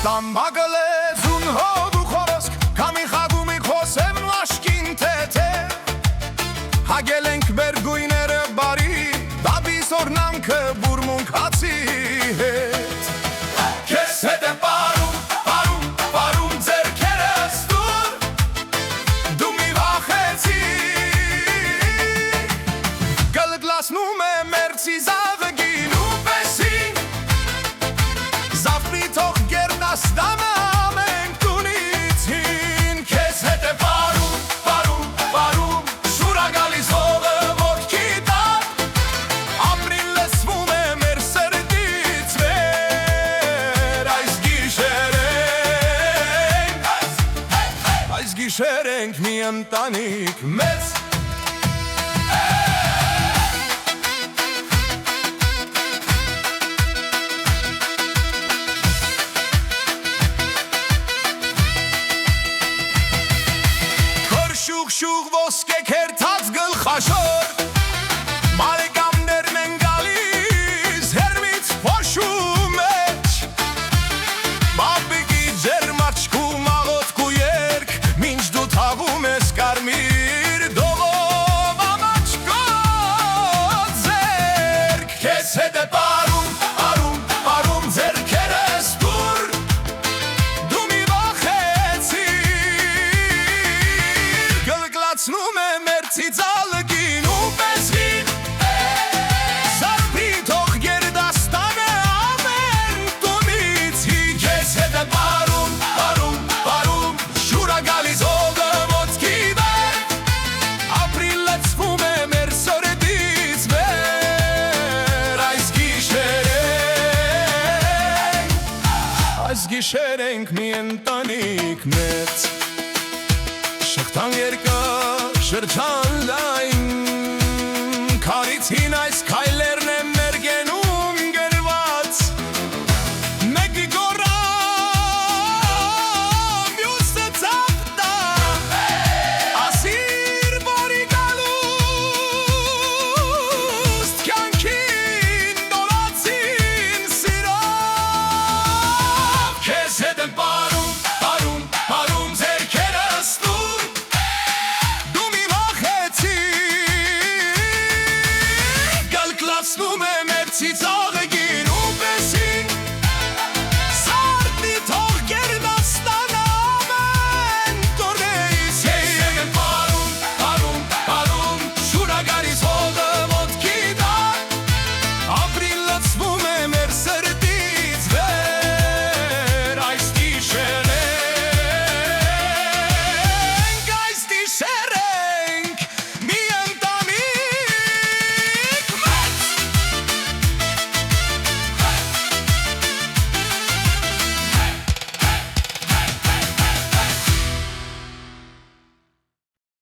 Տամբագլեզուն հոդու խորոսք Կամի խագումի խոսեմ լաշկին թեթե Հագել ենք բերգույները բարի Դաբիս օրնամքը բուրմունք հացի հետ Կես հետ է պարում, պարում, պարում ձերքերս դուր Դու մի վախեցի Գլգլասնում է մերցի զավգին ու պեսի Զավպրի թող Աստամը ամեն տունից հին Քեզ հետ է պարում, պարում, պարում Շուրա գալիս հողը ոտքի տակ Ապրին լսվում է մեր սրտից վեր Այս գիշեր ենք մի ընտանիք մեծ Շուղ ոսկե քերթած գլխաշոր Մալեկամներն են գալիս հերմից փոշու մեջ Բաբիկի ջերմաչկու մաղոտկու երկ Մինչ դու թաղում ես կարմիր դողով ամաչկոտ ձերք Քեզ հետ է պարում, պարում, պարում ձերքերս դուր Դու մի վախեցի Գլգլացնում է մերցի ծալգին ու պեսվին Զարպի թող գերդաստանը ամեն տունից հին Քեզ հետ է պարում, պարում, պարում Շուրա գալիս հողը ոտքի վեր Ապրի լցվում է մեր սրտից վեր Այս գիշեր ենք մի ընտանիք մեծ Շղթան երկար, շրջան լայն Քարիցին այս քայլերն է մեր գենում գրված Մեկի գորավ, մյուսը ծապտա Ասիր որի գալուստ Կյանքին նորացին սիրով Քեզ